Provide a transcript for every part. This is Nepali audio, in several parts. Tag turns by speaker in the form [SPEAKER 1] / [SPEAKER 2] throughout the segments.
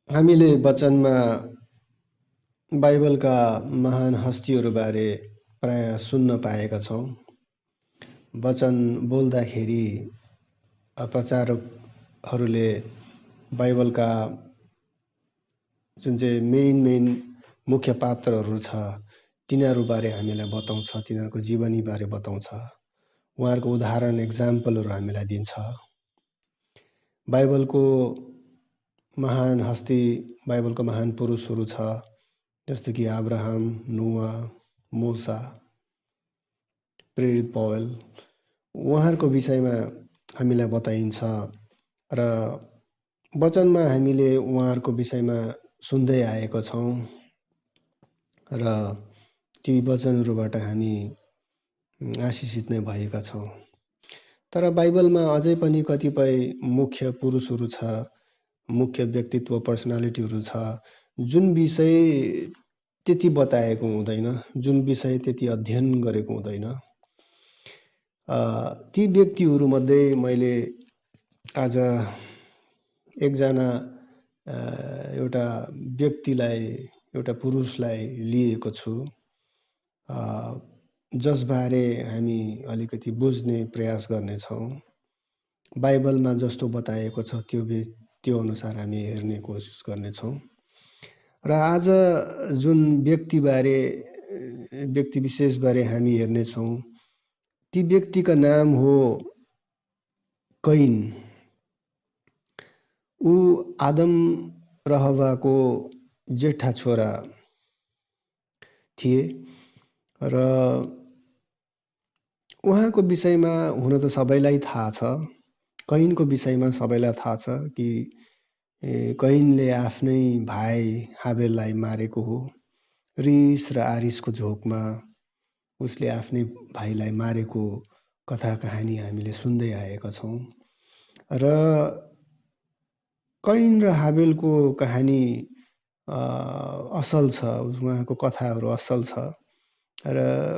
[SPEAKER 1] हामीले वचनमा बाइबलका महान हस्तीहरूबारे प्राय सुन्न पाएका छौँ। वचन बोल्दाखेरि प्रचारकहरूले बाइबलका जुन चाहिँ मेन मुख्य पात्रहरू छ तिनीहरूबारे हामीलाई बताउँछ, तिनीहरूको जीवनीबारे बताउँछ, उहाँहरूको उदाहरण एक्जाम्पलहरू हामीलाई दिन्छ। बाइबलको महान हस्ती, बाइबलको महान पुरुषहरू छ, जस्तो कि अब्राहम, नोआ, मूसा, प्रेरित पौल, उहाँहरूको विषयमा हामीलाई बताइन्छ र वचनमा हामीले उहाँहरूको विषयमा सुन्दै आएका छौँ र ती वचनहरूबाट हामी आशिषित नै भएका छौँ। तर बाइबलमा अझै पनि कतिपय मुख्य पुरुषहरू छ, मुख्य व्यक्तित्व पर्सनालिटीहरू छ, जुन विषय त्यति बताएको हुँदैन, जुन विषय त्यति अध्ययन गरेको हुँदैन। ती व्यक्तिहरूमध्ये मैले आज एकजना एउटा व्यक्तिलाई, एउटा पुरुषलाई लिएको छु, जसबारे हामी अलिकति बुझ्ने प्रयास गर्नेछौँ। बाइबलमा जस्तो बताएको छ त्यो अनुसार हामी हेर्ने कोसिस गर्नेछौँ। र आज जुन व्यक्ति विशेषबारे हामी हेर्नेछौँ, ती व्यक्तिका नाम हो कैन। ऊ आदम र हव्वाको जेठा छोरा थिए र उहाँको विषयमा हुन त सबैलाई थाहा छ। कैनको विषयमा सबैलाई थाहा छ कि कैनले आफ्नै भाइ हाबेललाई मारेको हो। रिस र आरिसको झोकमा उसले आफ्नै भाइलाई मारेको कथा कहानी हामीले सुन्दै आएका छौँ। र कैन र हाबेलको कहानी असल छ, उहाँको कथाहरू असल छ। र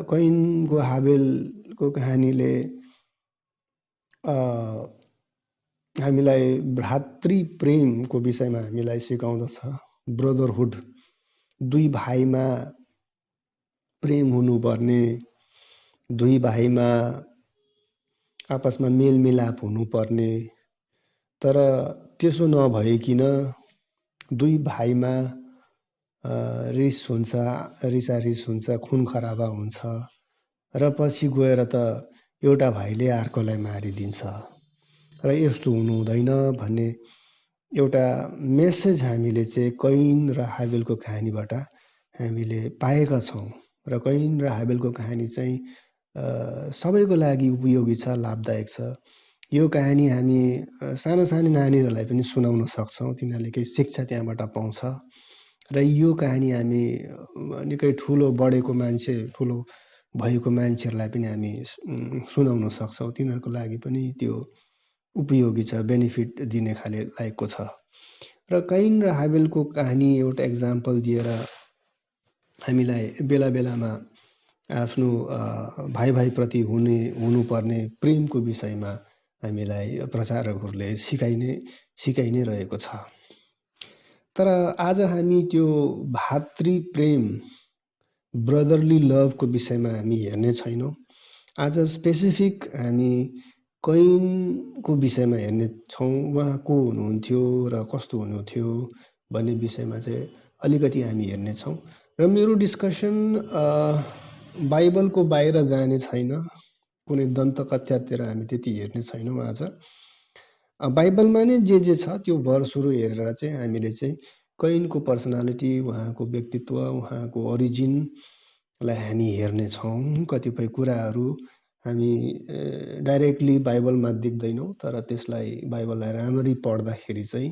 [SPEAKER 1] कैनको हाबेलको कहानीले हामीलाई भ्रातृ प्रेमको विषयमा हामीलाई सिकाउँदछ। ब्रदरहुड, दुई भाइमा प्रेम हुनुपर्ने, दुई भाइमा आपसमा मेलमिलाप हुनुपर्ने, तर त्यसो नभइकन दुई भाइमा रिस हुन्छ, रिसारिस हुन्छ, खुन खराबा हुन्छ र पछि गएर त एउटा भाइले अर्कोलाई मारिदिन्छ र यस्तो हुनु हुँदैन भन्ने एउटा मेसेज हामीले चाहिँ कैन र हाबेलको कहानीबाट हामीले पाएका छौँ। र कैन र हाबेलको कहानी चाहिँ सबैको लागि उपयोगी छ, लाभदायक छ। यो कहानी हामी सानो नानीहरूलाई पनि सुनाउन सक्छौँ, तिनीहरूले केही शिक्षा त्यहाँबाट पाउँछ। र यो कहानी हामी निकै ठुलो बढेको मान्छे, ठुलो भएको मान्छेहरूलाई पनि हामी सुनाउन सक्छौँ। तिनीहरूको लागि पनि त्यो उपयोगी छ, बेनिफिट दिने खाले लायकको छ। र कैन र हाबेलको कहानी एउटा एक्जाम्पल दिएर हामीलाई बेला बेलामा आफ्नो भाइ हुनुपर्ने प्रेमको विषयमा हामीलाई प्रचारकहरूले सिकाइ नै रहेको छ। तर आज हामी त्यो भातृ प्रेम, ब्रदरली लभको विषयमा हामी हेर्ने छैनौँ। आज स्पेसिफिक हामी कैनको विषयमा हेर्ने छौँ। उहाँ को हुनुहुन्थ्यो र कस्तो हुनुहुन्थ्यो भन्ने विषयमा चाहिँ अलिकति हामी हेर्नेछौँ। र मेरो डिस्कसन बाइबलको बाहिर जाने छैन, कुनै दन्तकथातिर हामी त्यति हेर्ने छैनौँ। आज बाइबलमा नै जे छ त्यो भर्सहरू हेरेर चाहिँ हामीले चाहिँ कैनको पर्सनालिटी, उहाँको व्यक्तित्व, उहाँको ओरिजिनलाई हामी हेर्नेछौँ। कतिपय कुराहरू हामी डाइरेक्टली बाइबलमा देख्दैनौँ, तर त्यसलाई बाइबललाई राम्ररी पढ्दाखेरि चाहिँ,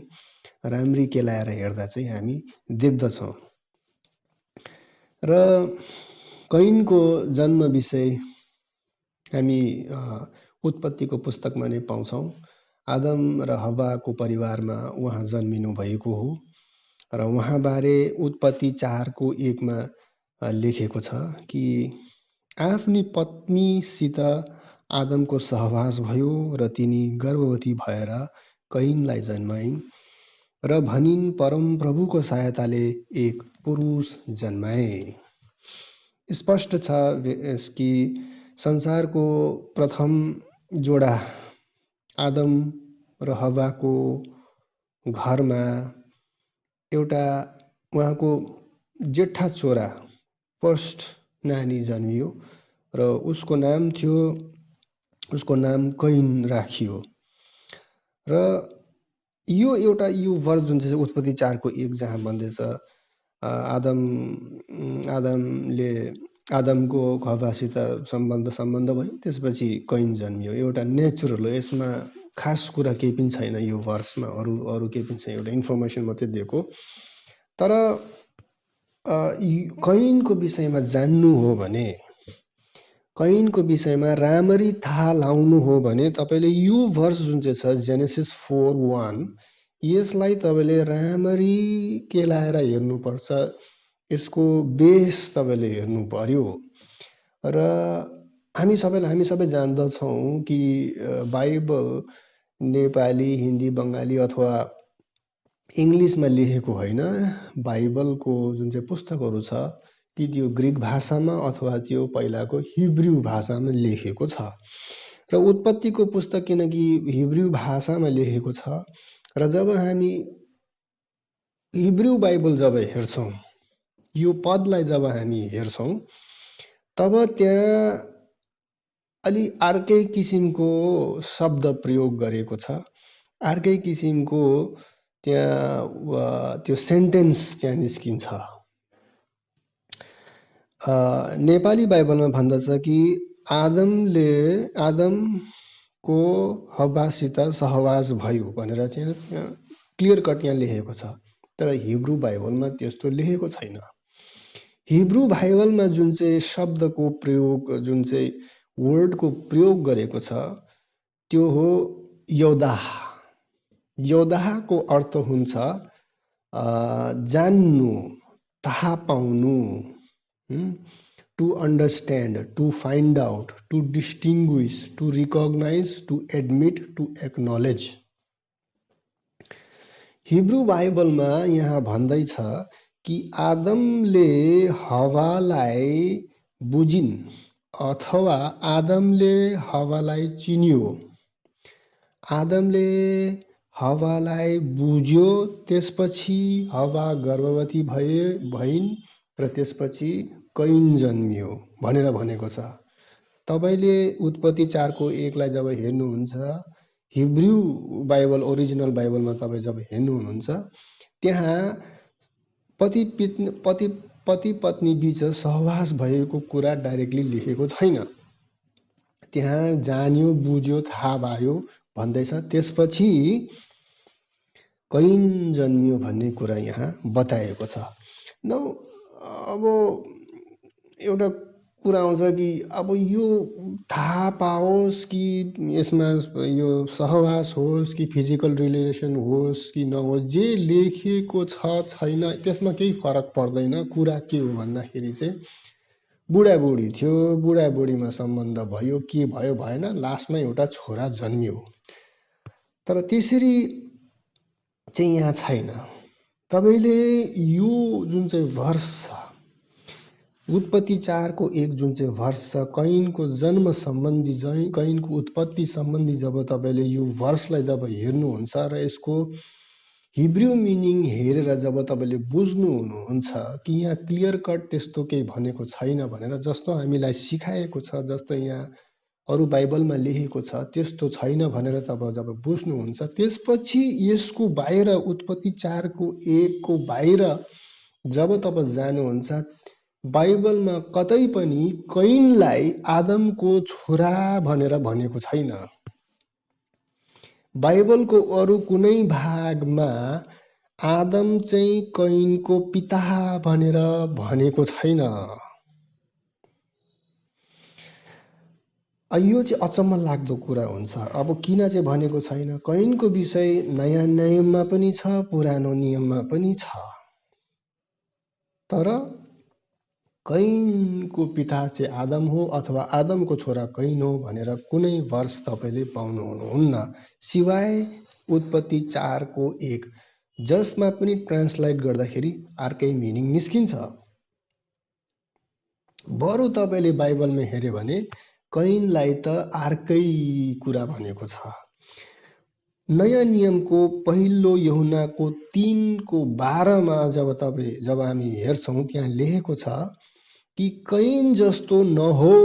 [SPEAKER 1] राम्ररी केलाएर हेर्दा चाहिँ हामी देख्दछौँ। र कैनको जन्म विषय हामी उत्पत्तिको पुस्तकमा नै पाउँछौँ। आदम र हव्वाको परिवारमा उहाँ जन्मिनु भएको हो र उहाँबारे उत्पत्ति 4:1 लेखेको छ कि आफ्नी पत्नीसित आदमको सहवास भयो र तिनी गर्भवती भएर कैनलाई जन्माइन् र भनिन् परमप्रभुको सहायताले एक पुरुष जन्माए। स्पष्ट छ कि संसारको प्रथम जोडा आदम र हव्वाको घरमा एउटा उहाँको जेठा छोरा फर्स्ट नानी जन्मियो र उसको नाम कैन राखियो। र यो एउटा यो वर्ष जुन चाहिँ उत्पत्ति 4 को 1 जहाँ भन्दैछ आदमको हव्वासित सम्बन्ध भयो, त्यसपछि कैन जन्मियो। एउटा नेचुरल हो, यसमा खास कुरा केही पनि छैन। यो वर्षमा अरू केही पनि छैन, एउटा इन्फर्मेसन मात्रै दिएको। तर कैनको विषयमा जान्नु हो भने, कैनको विषयमा राम्ररी थाहा लाउनु हो भने तपाईँले यो वर्ष जुन चाहिँ छ जेनेसिस 4:1 यसलाई तपाईँले राम्ररी केलाएर हेर्नुपर्छ। यसको बेस तपाईँले हेर्नु पर्यो। र हामी सबै जान्दछौँ कि बाइबल नेपाली, हिन्दी, बङ्गाली अथवा इङ्ग्लिसमा लेखेको होइन। बाइबलको जुन चाहिँ पुस्तकहरू छ कि त्यो ग्रिक भाषामा अथवा त्यो पहिलाको हिब्रू भाषामा लेखेको छ। र उत्पत्तिको पुस्तक किनकि हिब्रू भाषामा लेखेको छ र जब हामी हिब्रू बाइबल जब हेर्छौँ, यो पदलाई जब हामी हेर्छौँ, तब त्यहाँ अलि अर्कै किसिमको शब्द प्रयोग गरेको छ, अर्कै किसिमको त्यहाँ त्यो सेन्टेन्स त्यहाँ निस्किन्छ। नेपाली बाइबलमा भन्दछ कि आदमको हव्वासित सहवास भयो भनेर चाहिँ क्लियर कट यहाँ लेखेको छ। तर हिब्रू बाइबलमा त्यस्तो लेखेको छैन। हिब्रू बाइबलमा जुन चाहिँ शब्दको प्रयोग, जुन चाहिँ वर्डको प्रयोग गरेको छ त्यो हो योदाह। योदाहको अर्थ हुन्छ जान्नु, थाहा पाउनु, to understand, to find out, to distinguish, to recognise, to admit, to acknowledge. Hebrew बाइबलमा यहाँ भन्दैछ कि आदमले हव्वालाई बुझिन् अथवा आदमले हव्वालाई चिन्यो। आदमले हव्वालाई बुझ्यो, त्यसपछि हव्वा गर्भवती भइन् र त्यसपछि कैन जन्मियो भनेर भनेको छ। तपाईँले उत्पत्ति 4 को 1 लाई जब हेर्नुहुन्छ, हिब्रू बाइबल ओरिजिनल बाइबलमा तपाईँ जब हेर्नुहुन्छ, त्यहाँ पति पत्नी बीच सहवास भएको कुरा डाइरेक्टली लेखेको छैन। त्यहाँ जान्यो, बुझ्यो, थाहा भयो भन्दैछ, त्यसपछि कैन जन्मियो भन्ने कुरा यहाँ बताएको छ। न अब एउटा कुरा आउँछ कि अब यो थाहा पाओस् कि यसमा यो सहवास होस् कि फिजिकल रिलेसन होस् कि नहोस्, जे लेखेको छ छैन त्यसमा केही फरक पर्दैन। कुरा के हो भन्दाखेरि चाहिँ बुढाबुढी थियो, बुढाबुढीमा सम्बन्ध भयो, के भयो भएन, लास्टमा एउटा छोरा जन्मियो। तर त्यसरी चाहिँ यहाँ छैन। तपाईँले यो जुन चाहिँ वर्ष छ, उत्पत्ति 4 को 1 जुन चाहिँ वर्ष छ, कैनको जन्म सम्बन्धी, कैनको उत्पत्ति सम्बन्धी जब तपाईँले यो वर्षलाई जब हेर्नुहुन्छ र यसको हिब्रू मिनिङ हेरेर जब तपाईँले बुझ्नु हुनुहुन्छ कि यहाँ क्लियर कट त्यस्तो केही भनेको छैन भनेर, जस्तो हामीलाई सिकाएको छ, जस्तो यहाँ अरू बाइबलमा लेखेको छ त्यस्तो छैन भनेर तपाईँ जब बुझ्नुहुन्छ, त्यसपछि यसको बाहिर उत्पत्ति 4 को 1 को बाहिर जब तपाईँ जानुहुन्छ, बाइबलमा कतै पनि कैनलाई आदमको छोरा भनेर भनेको छैन। बाइबलको अरू कुनै भागमा आदम चाहिँ कैनको पिता भनेर भनेको छैन। यो चाहिँ अचम्म लाग्दो कुरा हुन्छ। अब किन चाहिँ भनेको छैन? कैनको विषय नयाँ नियममा पनि छ, पुरानो नियममा पनि छ। तर कैनको पिता चाहिँ आदम हो अथवा आदमको छोरा कैन हो भनेर कुनै वर्ष तपाईँले पाउनुहुन्न, सिवाय उत्पत्ति 4 को 1 जसमा पनि ट्रान्सलेट गर्दाखेरि अर्कै मिनिङ निस्किन्छ। बरु तपाईँले बाइबलमा हेऱ्यो भने कैनलाई त अर्कै कुरा भनेको छ। नयाँ नियमको पहिलो यूहन्नाको 3:12मा जब हामी हेर्छौँ त्यहाँ लेखेको छ कि कैन जस्तो नहो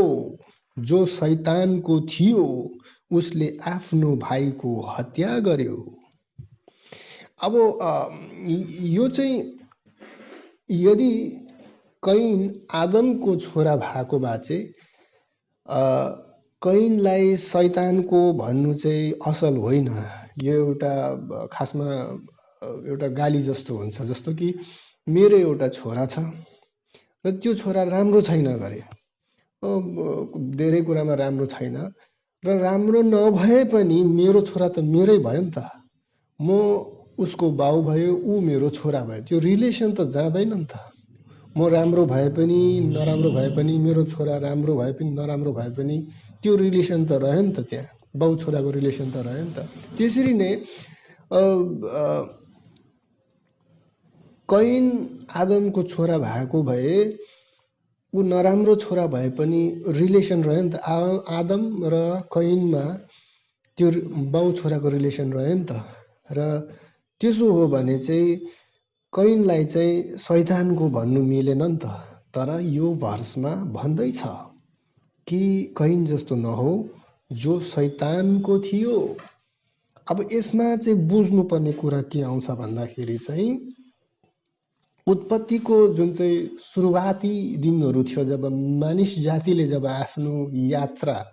[SPEAKER 1] जो शैतानको थियो, उसले आफ्नो भाइको हत्या गर्यो। अब यो चाहिँ यदि कैन आदमको छोरा भएको भए चाहिँ कैनलाई शैतानको भन्नु चाहिँ असल होइन। यो एउटा खासमा एउटा गाली जस्तो हुन्छ। जस्तो कि मेरो एउटा छोरा छ र त्यो छोरा राम्रो छैन गरे, धेरै कुरामा राम्रो छैन र राम्रो नभए पनि मेरो छोरा त मेरै भयो नि त। म उसको बाउ भयो, ऊ मेरो छोरा भयो, त्यो रिलेसन त जाँदैन नि त। म राम्रो भए पनि नराम्रो भए पनि, मेरो छोरा राम्रो भए पनि नराम्रो भए पनि त्यो रिलेसन त रह्यो नि त। त्यहाँ बाउ छोराको रिलेसन त रह्यो नि त। त्यसरी नै कैन आदमको छोरा भएको भए ऊ नराम्रो छोरा भए पनि रिलेसन रह्यो नि त। आदम र कैनमा त्यो बाउ छोराको रिलेसन रह्यो नि त। र त्यसो हो भने चाहिँ कैनलाई चाहिँ शैतानको भन्नु मिलेन नि त। तर यो भर्समा भन्दैछ कि कैन जस्तो नहो जो शैतानको थियो। अब यसमा चाहिँ बुझ्नुपर्ने कुरा के आउँछ भन्दाखेरि चाहिँ उत्पत्तिको जुन चाहिँ सुरुवाती दिनहरू थियो, जब मानिस जातिले जब आफ्नो यात्रा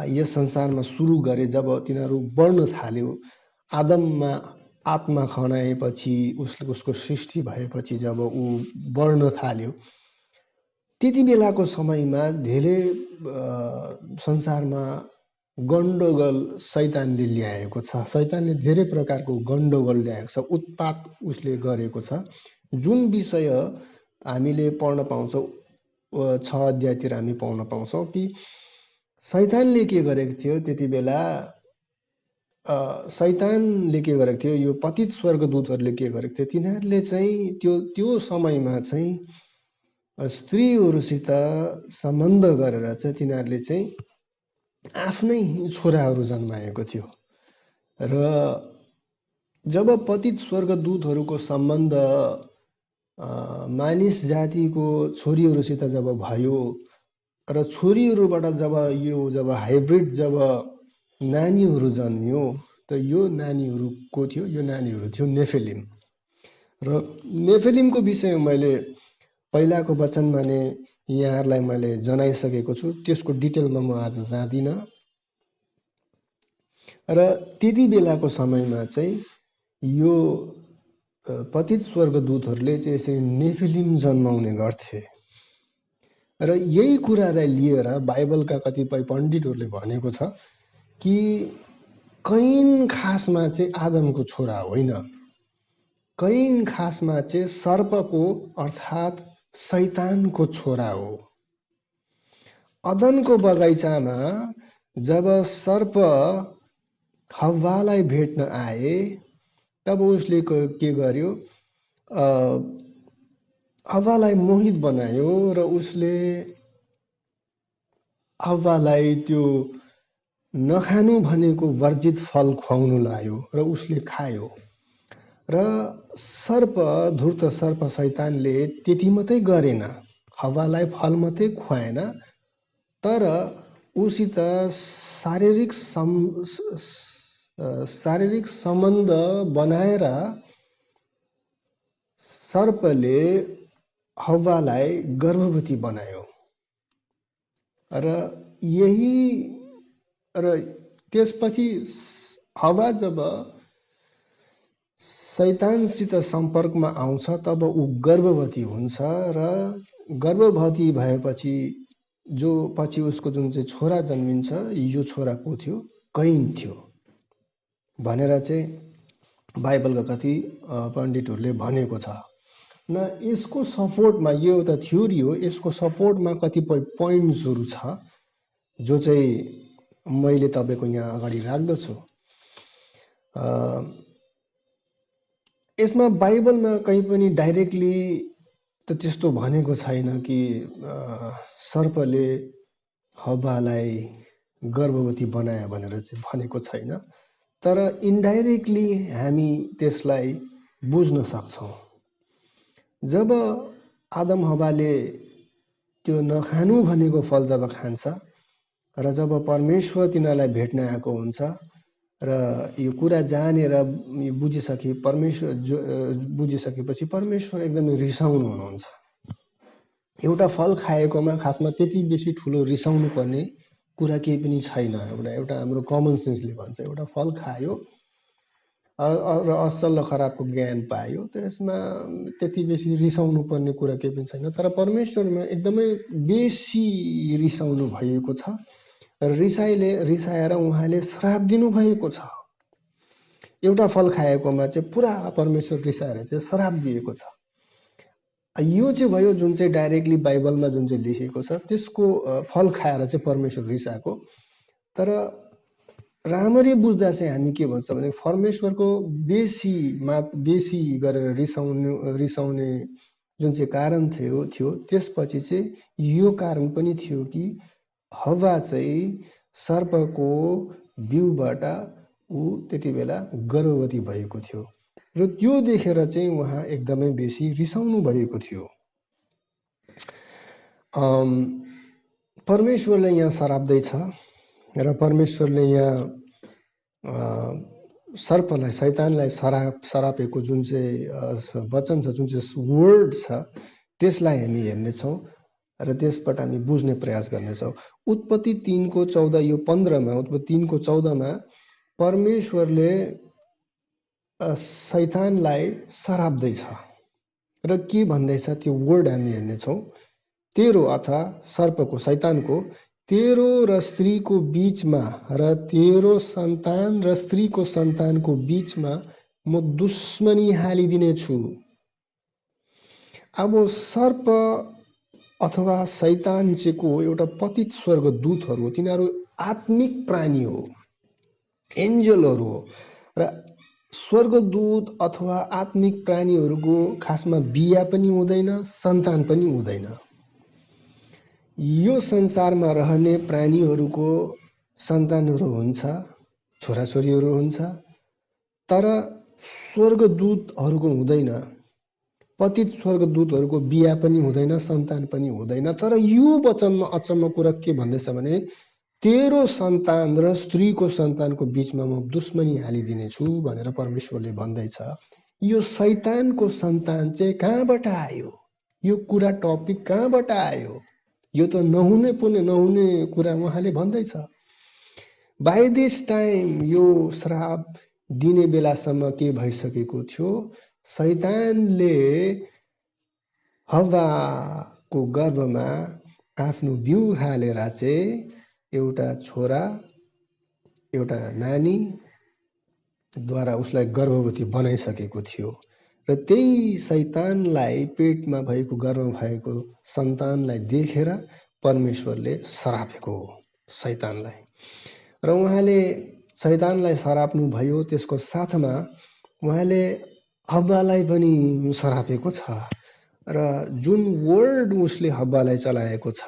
[SPEAKER 1] यस संसारमा सुरु गरे, जब तिनीहरू बढ्न थाल्यो, आदममा आत्मा खनाएपछि उसको सृष्टि भएपछि जब ऊ बढ्न थाल्यो, त्यति बेलाको समयमा धेरै संसारमा गण्डगोल शैतानले ल्याएको छ। शैतानले धेरै प्रकारको गण्डगोल ल्याएको छ, उत्पात उसले गरेको छ। जुन विषय हामीले पढ्न पाउँछौँ 6 अध्यायतिर हामी पढ्न पाउँछौँ कि शैतानले के गरेको थियो त्यति बेला। शैतानले के गरेको थियो, यो पतित स्वर्गदूतहरूले के गरेको थियो, तिनीहरूले चाहिँ त्यो समयमा चाहिँ स्त्रीहरूसित सम्बन्ध गरेर चाहिँ तिनीहरूले चाहिँ आफ्नै छोराहरू जन्माएको थियो। र जब पतित स्वर्गदूतहरूको सम्बन्ध मानिस जातिको छोरीहरूसित जब भयो र छोरीहरूबाट जब हाइब्रिड जब नानीहरू जन्मियो, त यो नानीहरू को थियो, यो नानीहरू थियो नेफिलिम। र नेफिलिमको विषय मैले पहिलाको वचनमा नै यहाँहरूलाई मैले जनाइसकेको छु, त्यसको डिटेलमा म आज जाँदिनँ। र त्यति बेलाको समयमा चाहिँ यो पतित स्वर्गदूतहरूले चाहिँ यसरी नेफिलिम जन्माउने गर्थे। र यही कुरालाई लिएर बाइबलका कतिपय पण्डितहरूले भनेको छ कि कैन खासमा चाहिँ आदमको छोरा होइन, कैन खासमा चाहिँ सर्पको अर्थात् शैतानको छोरा हो। अदनको बगैँचामा जब सर्प हव्वालाई भेट्न आए, तब उसले के गर्यो, हव्वालाई मोहित बनायो र उसले हव्वालाई त्यो नखानु भनेको वर्जित फल खुवाउनु लायो र उसले खायो। र धूर्त सर्प शैतानले त्यति मात्रै गरेन, हव्वालाई फल मात्रै खुवाएन, तर उसित शारीरिक सम्बन्ध बनाएर सर्पले हव्वालाई गर्भवती बनायो। र त्यसपछि हव्वा जब शैतानसित सम्पर्कमा आउँछ तब ऊ गर्भवती हुन्छ। र गर्भवती भएपछि जो पछि उसको जुन चाहिँ छोरा जन्मिन्छ, यो छोरा को थियो, कैन थियो भनेर चाहिँ बाइबलका कति पण्डितहरूले भनेको छ। न यसको सपोर्टमा, यो एउटा थ्योरी हो, यसको सपोर्टमा कतिपय पोइन्ट्सहरू छ जो चाहिँ मैले तपाईँको यहाँ अगाडि राख्दछु। यसमा बाइबलमा कहीँ पनि डाइरेक्टली त त्यस्तो भनेको छैन कि सर्पले हव्वालाई गर्भवती बनायो भनेर चाहिँ भनेको छैन। तर इन्डाइरेक्टली हामी त्यसलाई बुझ्न सक्छौँ। जब आदम हव्वाले त्यो नखानु भनेको फल जब खान्छ र जब परमेश्वर तिनीहरूलाई भेट्न आएको हुन्छ र यो कुरा जानेर बुझिसकेपछि परमेश्वर एकदमै रिसाउनु हुनुहुन्छ। एउटा फल खाएकोमा खासमा त्यति बेसी ठुलो रिसाउनु पर्ने कुरा केही पनि छैन। एउटा हाम्रो कमन सेन्सले भन्छ एउटा फल खायो र असल र खराबको ज्ञान पायो, त्यसमा त्यति बेसी रिसाउनु पर्ने कुरा केही पनि छैन। तर परमेश्वरमा एकदमै बेसी रिसाउनु भएको छ र रिसाएर उहाँले श्राप दिनुभएको छ। एउटा फल खाएकोमा चाहिँ पुरा परमेश्वर रिसाएर चाहिँ श्राप दिएको छ। यो चाहिँ भयो जुन चाहिँ डाइरेक्टली बाइबलमा जुन चाहिँ लेखेको छ त्यसको फल खाएर चाहिँ परमेश्वर रिसाएको। तर राम्ररी बुझ्दा चाहिँ हामी के भन्छ भने परमेश्वरको बेसी गरेर रिसाउने जुन चाहिँ कारण थियो त्यसपछि चाहिँ यो कारण पनि थियो कि हव्वा चाहिँ सर्पको बिउबाट ऊ त्यति बेला गर्भवती भएको थियो र त्यो देखेर चाहिँ उहाँ एकदमै बेसी रिसाउनु भएको थियो। परमेश्वरले यहाँ सराप्दैछ र परमेश्वरले यहाँ सर्पलाई शैतानलाई सरापेको जुन चाहिँ वचन छ, जुन चाहिँ वर्ड छ त्यसलाई हामी हेर्नेछौँ र त्यसबाट हामी बुझ्ने प्रयास गर्नेछौँ। उत्पत्ति 3:14 यो 15मा उत्पत्ति 3:14मा परमेश्वरले शैतानलाई सराप्दैछ र के भन्दैछ त्यो वर्ड हामी हेर्नेछौँ। तेरो अथवा सर्पको शैतानको तेरो र स्त्रीको बीचमा र तेरो सन्तान र स्त्रीको सन्तानको बीचमा म दुश्मनी हालिदिनेछु। अब सर्प अथवा शैतान चाहिँको एउटा पतित स्वर्गदूतहरू हो, तिनीहरू आत्मिक प्राणी हो, एन्जलहरू हो र स्वर्गदूत अथवा आत्मिक प्राणीहरूको खासमा बिहा पनि हुँदैन, सन्तान पनि हुँदैन। यो संसारमा रहने प्राणीहरूको सन्तानहरू हुन्छ, छोराछोरीहरू हुन्छ, तर स्वर्गदूतहरूको हुँदैन। पतित स्वर्गदूतहरूको बिहा पनि हुँदैन, सन्तान पनि हुँदैन। तर यो वचनमा अचम्म कुरा के भन्दैछ भने तेरो सन्तान र स्त्रीको सन्तानको बीचमा म दुश्मनी हालिदिनेछु भनेर परमेश्वरले भन्दैछ। यो शैतानको सन्तान चाहिँ कहाँबाट आयो? यो कुरा टपिक कहाँबाट आयो? यो त नहुने कुरा उहाँले भन्दैछ। बाई दिस टाइम यो श्राप दिने बेलासम्म के भइसकेको थियो? शैतानले हव्वाको गर्भमा आफ्नो बिउ हालेर चाहिँ एउटा छोरा, एउटा नानीद्वारा उसलाई गर्भवती बनाइसकेको थियो र त्यही शैतानलाई पेटमा भएको गर्भमा भएको सन्तानलाई देखेर परमेश्वरले सरापेको शैतानलाई र उहाँले शैतानलाई सराप्नु भयो। त्यसको साथमा उहाँले हव्वालाई पनि सरापेको छ र जुन वर्ड उसले हव्वालाई चलाएको छ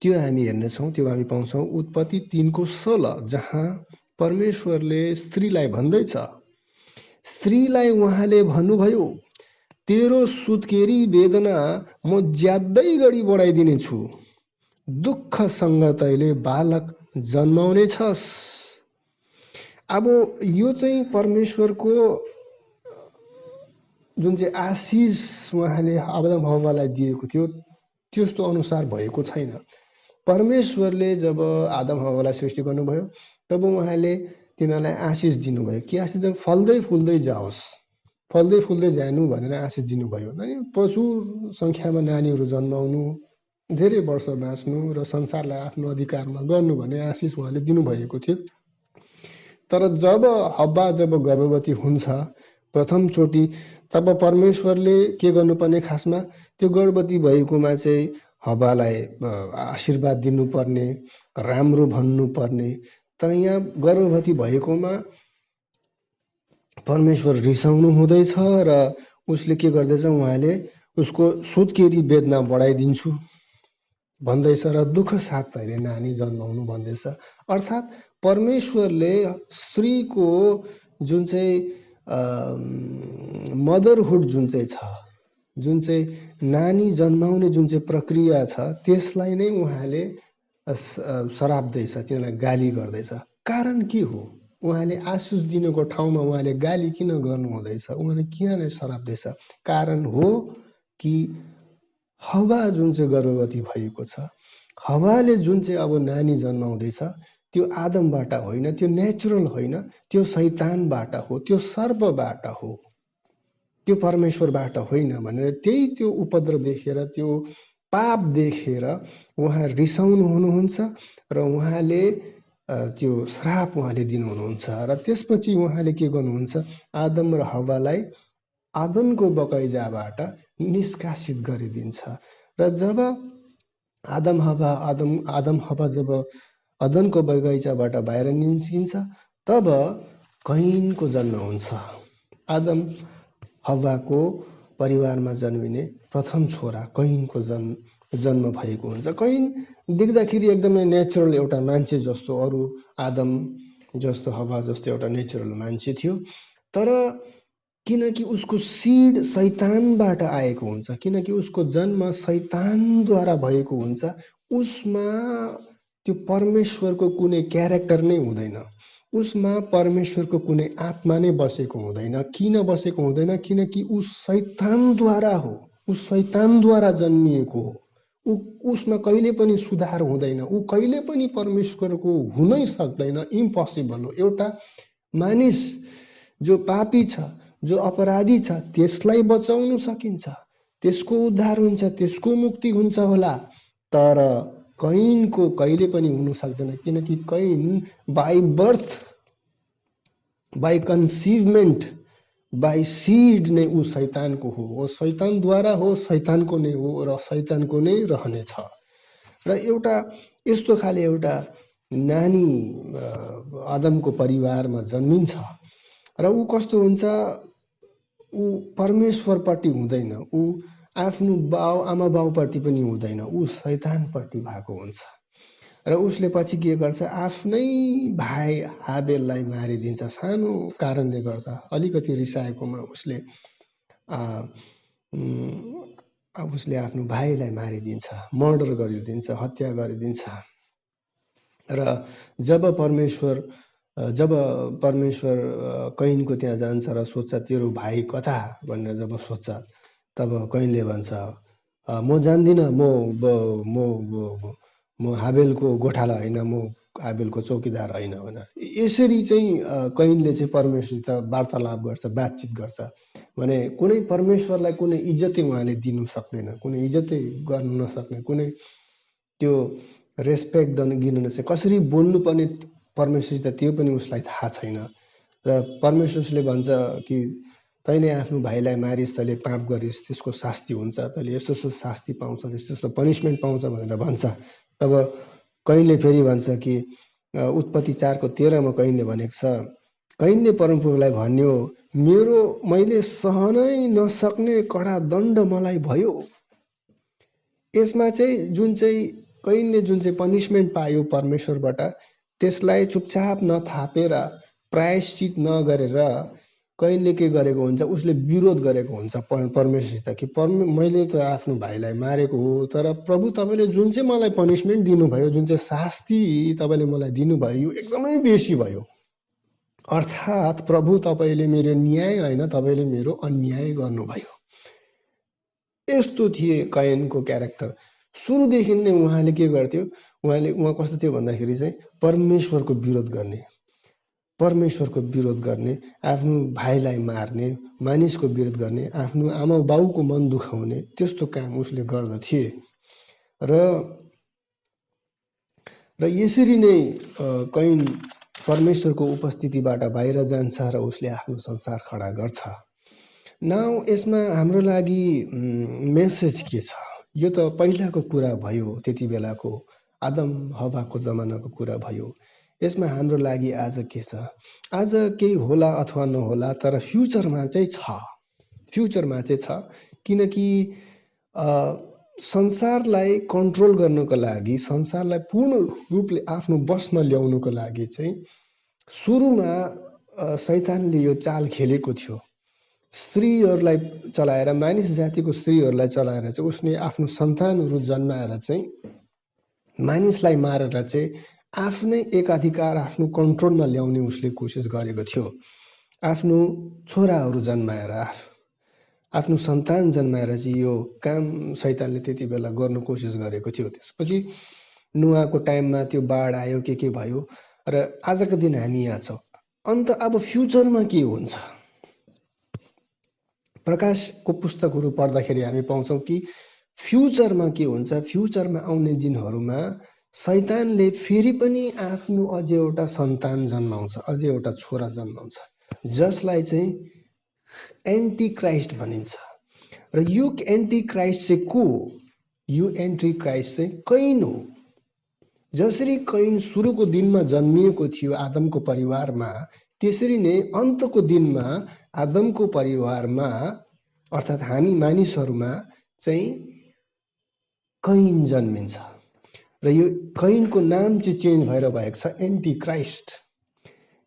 [SPEAKER 1] त्यो हामी हेर्नेछौँ। त्यो हामी पाउँछौँ उत्पत्ति 3:16 जहाँ परमेश्वरले स्त्रीलाई भन्दैछ, स्त्रीलाई उहाँले भन्नुभयो तेरो सुत्केरी वेदना म ज्यादै गढी बढाइदिनेछु, दुःखसँग तैले बालक जन्माउने छस्। अब यो चाहिँ परमेश्वरको जुन चाहिँ आशिष उहाँले आदम हव्वालाई दिएको थियो त्यस्तो अनुसार भएको छैन। परमेश्वरले जब आदम हव्वालाई सृष्टि गर्नुभयो तब उहाँले तिनीहरूलाई आशिष दिनुभयो। के आशिष दिनु? फल्दै फुल्दै जाओस्, फल्दै फुल्दै जानु भनेर आशिष दिनुभयो। अनि प्रचुर सङ्ख्यामा नानीहरू जन्माउनु, धेरै वर्ष बाँच्नु र संसारलाई आफ्नो अधिकारमा गर्नु भन्ने आशिष उहाँले दिनुभएको थियो। तर जब हव्वा गर्भवती हुन्छ प्रथमचोटि, तब परमेश्वरले के गर्नुपर्ने? खासमा त्यो गर्भवती भएकोमा चाहिँ हव्वालाई आशीर्वाद दिनुपर्ने, राम्रो भन्नुपर्ने। तर यहाँ गर्भवती भएकोमा परमेश्वर रिसाउनु हुँदैछ र उसले के गर्दैछ, उहाँले उसको सुत्केरी वेदना बढाइदिन्छु भन्दैछ र दुःख साथ तैँले नानी जन्माउनु भन्दैछ। अर्थात् परमेश्वरले स्त्रीको जुन चाहिँ मदरहुड जुन चाहिँ छ, जुन चाहिँ नानी जन्माउने जुन चाहिँ प्रक्रिया छ, त्यसलाई नै उहाँले सराप्दैछ, तिनीलाई गाली गर्दैछ। कारण के हो? उहाँले आशिष दिनुको ठाउँमा उहाँले गाली किन गर्नु हुँदैछ? उहाँले किन सराप्दैछ? कारण हो कि हवा जुन चाहिँ गर्भवती भएको छ, हवाले जुन चाहिँ अब नानी जन्माउँदैछ, त्यो आदमबाट होइन, त्यो नेचुरल होइन, त्यो शैतानबाट हो, त्यो सर्पबाट हो, त्यो परमेश्वरबाट होइन भनेर त्यही त्यो उपद्रव देखेर, त्यो पाप देखेर उहाँ रिसाउनु हुनुहुन्छ र उहाँले त्यो श्राप उहाँले दिनुहुनुहुन्छ र त्यसपछि उहाँले के गर्नुहुन्छ, आदम र हव्वालाई आदमको बगैँचाबाट निष्कासित गरिदिन्छ। र जब आदम हव्वा जब अदनको बगैँचाबाट बाहिर निस्किन्छ, तब कैनको जन्म हुन्छ। आदम हव्वाको परिवारमा जन्मिने प्रथम छोरा कैनको जन्म भएको हुन्छ। कैन देख्दाखेरि एकदमै नेचुरल एउटा मान्छे जस्तो, अरू आदम जस्तो हव्वा जस्तो एउटा नेचुरल मान्छे थियो, तर किनकि उसको सिड शैतानबाट आएको हुन्छ, किनकि उसको जन्म शैतानद्वारा भएको हुन्छ, उसमा त्यो परमेश्वरको कुनै क्यारेक्टर नै हुँदैन, उसमा परमेश्वरको कुनै आत्मा नै बसेको हुँदैन। किन बसेको हुँदैन? किनकि ऊ शैतानद्वारा हो, ऊ शैतानद्वारा जन्मिएको हो, उसमा कहिले पनि सुधार हुँदैन, ऊ कहिले पनि परमेश्वरको हुनै सक्दैन, इम्पोसिबल हो। एउटा मानिस जो पापी छ, जो अपराधी छ, त्यसलाई बचाउनु सकिन्छ, त्यसको उद्धार हुन्छ, त्यसको मुक्ति हुन्छ होला, तर कैनको कहिले पनि हुनु सक्दैन, किनकि Cain by birth, by conceivement, by seed नै ऊ शैतानको हो, शैतानद्वारा हो, शैतानको नै हो र शैतानको नै रहनेछ। र एउटा यस्तो खाले एउटा नानी आदमको परिवारमा जन्मिन्छ र ऊ कस्तो हुन्छ, ऊ परमेश्वरपट्टि हुँदैन, ऊ आफ्नो आमा बाउपट्टि पनि हुँदैन, ऊ शैतानपट्टि भएको हुन्छ। र उसले पछि के गर्छ, आफ्नै भाइ हाबेललाई मारिदिन्छ। सानो कारणले गर्दा, अलिकति रिसाएकोमा उसले उसले आफ्नो भाइलाई मारिदिन्छ, मर्डर गरिदिन्छ, हत्या गरिदिन्छ। र जब परमेश्वर कैनको त्यहाँ जान्छ र सोध्छ, तेरो भाइ कता भनेर जब सोध्छ, तब कैनले भन्छ, म जान्दिनँ, म हाबेलको गोठाला होइन, म हाबेलको चौकीदार होइन भनेर। यसरी चाहिँ कैनले चाहिँ परमेश्वरसित वार्तालाप गर्छ, बातचित गर्छ। भने कुनै परमेश्वरलाई कुनै इज्जतै उहाँले दिनु सक्दैन, कुनै इज्जतै गर्नु नसक्ने, कुनै त्यो रेस्पेक्ट दिन नसक्ने, कसरी बोल्नुपर्ने परमेश्वरसित त्यो पनि उसलाई थाहा छैन। र परमेश्वरले भन्छ कि तैँले आफ्नो भाइलाई मारिस्, तैँले पाप गरिस्, त्यसको शास्ति हुन्छ, तैँले यस्तो यस्तो शास्ति पाउँछ, यस्तो यस्तो पनिसमेन्ट पाउँछ भनेर भन्छ। तब कैनले फेरि भन्छ कि उत्पत्ति 4को 13मा कैनले भनेको छ, कैनले परमप्रभुलाई भन्यो, मैले सहनै नसक्ने कडा दण्ड मलाई भयो। यसमा चाहिँ कैनले जुन चाहिँ पनिसमेन्ट पायो परमेश्वरबाट, त्यसलाई चुपचाप नथापेर, प्रायश्चित नगरेर कैनले के गरेको हुन्छ, उसले विरोध गरेको हुन्छ परमेश्वरसित कि मैले त आफ्नो भाइलाई मारेको हो, तर प्रभु तपाईँले जुन चाहिँ मलाई पनिसमेन्ट दिनुभयो, जुन चाहिँ शास्ति तपाईँले मलाई दिनुभयो, यो एकदमै बेसी भयो। अर्थात् प्रभु तपाईँले मेरो न्याय होइन, तपाईँले मेरो अन्याय गर्नुभयो। यस्तो थिए कैनको क्यारेक्टर। सुरुदेखि नै उहाँले के गर्थ्यो, उहाँ कस्तो थियो भन्दाखेरि चाहिँ परमेश्वरको विरोध गर्ने, आफ्नो भाइलाई मार्ने, मानिसको विरोध गर्ने, आफ्नो आमा बाउको मन दुखाउने, त्यस्तो काम उसले गर्दथे। र यसरी नै कैन परमेश्वरको उपस्थितिबाट बाहिर जान्छ र उसले आफ्नो संसार खडा गर्छ। नाउ यसमा हाम्रो लागि मेसेज के छ? यो त पहिलाको कुरा भयो, त्यति बेलाको आदम हव्वाको जमानाको कुरा भयो। यसमा हाम्रो लागि आज के छ? आज केही होला अथवा नहोला, तर फ्युचरमा चाहिँ छ। फ्युचरमा चाहिँ छ, किनकि संसारलाई कन्ट्रोल गर्नुको लागि, संसारलाई पूर्ण रूपले आफ्नो बसमा ल्याउनुको लागि चाहिँ सुरुमा शैतानले यो चाल खेलेको थियो। स्त्रीहरूलाई चलाएर, मानिस जातिको स्त्रीहरूलाई चलाएर चाहिँ उसले आफ्नो सन्तानहरू जन्माएर चाहिँ मानिसलाई मारेर चाहिँ आफ्नै एकाधिकार, आफ्नो कन्ट्रोलमा ल्याउने उसले कोसिस गरेको थियो। आफ्नो छोराहरू जन्माएर, आफ्नो सन्तान जन्माएर चाहिँ यो काम शैतानले त्यति बेला गर्नु कोसिस गरेको थियो। त्यसपछि नुहाको टाइममा त्यो बाढ आयो, के भयो, र आजको दिन हामी यहाँ छौँ। अन्त अब फ्युचरमा के हुन्छ? प्रकाशको पुस्तकहरू पढ्दाखेरि हामी पाउँछौँ कि फ्युचरमा के हुन्छ? फ्युचरमा आउने दिनहरूमा शैतानले फेरि पनि आफ्नो अझै एउटा सन्तान जन्माउँछ, अझै एउटा छोरा जन्माउँछ, जसलाई चाहिँ एन्टी क्राइस्ट भनिन्छ। र यो एन्टी क्राइस्ट चाहिँ को हो? यो एन्टी क्राइस्ट चाहिँ कैन हो। जसरी कैन सुरुको दिनमा जन्मिएको थियो आदमको परिवारमा, त्यसरी नै अन्तको दिनमा आदमको परिवारमा अर्थात् हामी मानिसहरूमा चाहिँ कैन जन्मिन्छ। र यो कैनको नाम चाहिँ चेन्ज भएर भएको छ एन्टी क्राइस्ट।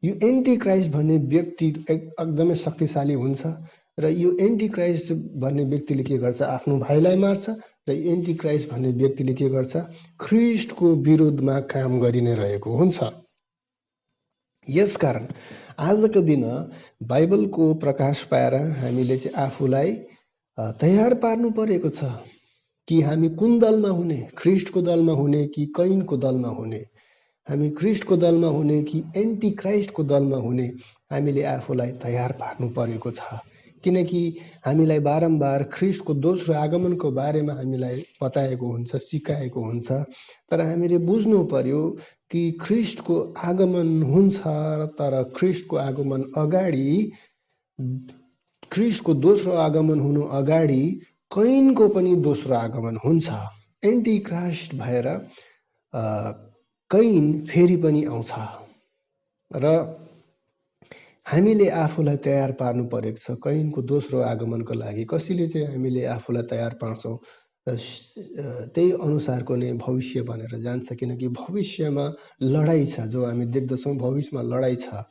[SPEAKER 1] यो एन्टी क्राइस्ट भन्ने व्यक्ति एकदमै शक्तिशाली हुन्छ, र यो एन्टी क्राइस्ट भन्ने व्यक्तिले के गर्छ? आफ्नो भाइलाई मार्छ। र एन्टी क्राइस्ट भन्ने व्यक्तिले के गर्छ? ख्रिस्टको विरुद्धमा काम गरि नै रहेको हुन्छ। यसकारण आजको दिन बाइबलको प्रकाश पाएर हामीले चाहिँ आफूलाई तयार पार्नु परेको छ कि हामी कुन दलमा हुने? ख्रिस्टको दलमा हुने कि कैनको दलमा हुने? हामी ख्रिस्टको दलमा हुने कि एन्टी क्राइस्टको दलमा हुने? हामीले आफूलाई तयार पार्नु परेको छ। किनकि हामीलाई बारम्बार ख्रिस्टको दोस्रो आगमनको बारेमा हामीलाई बताएको हुन्छ, सिकाएको हुन्छ, तर हामीले बुझ्नु पर्यो कि ख्रिस्टको आगमन हुन्छ, तर ख्रिस्टको आगमन अगाडि, ख्रिस्टको दोस्रो आगमन हुनु अगाडि कैनको पनि दोस्रो आगमन हुन्छ। एन्टी क्राइस्ट भएर कैन फेरि पनि आउँछ, र हामीले आफूलाई तयार पार्नु परेको छ कैनको दोस्रो आगमनको लागि। कसैले चाहिँ हामीले आफूलाई तयार पार्छौँ र त्यही अनुसारको नै भविष्य बनेर जान्छ, किनकि भविष्यमा लडाइँ छ, जो हामी देख्दछौँ भविष्यमा लडाइँ छ।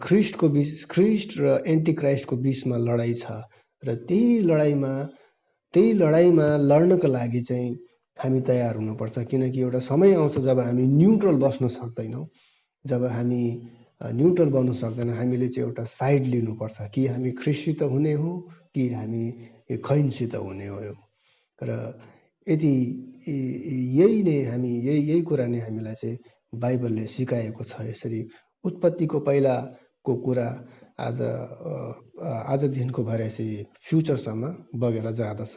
[SPEAKER 1] ख्रिस्ट र एन्टी क्राइस्टको बिचमा लडाइँ छ, र त्यही लडाइँमा लड्नको लागि चाहिँ हामी तयार हुनुपर्छ। किनकि एउटा समय आउँछ जब हामी न्युट्रल बस्न सक्दैनौँ। जब हामी न्युट्रल बन्नु सक्दैन, हामीले चाहिँ एउटा साइड लिनुपर्छ कि हामी ख्रिस्टसित हुने हो कि हामी कैनसित हुने हो। र यदि यही कुरा नै हामीलाई चाहिँ बाइबलले सिकाएको छ। यसरी उत्पत्तिको पहिलाको कुरा आजदेखिको भएर यसरी फ्युचरसम्म बगेर जाँदछ।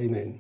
[SPEAKER 1] आमेन।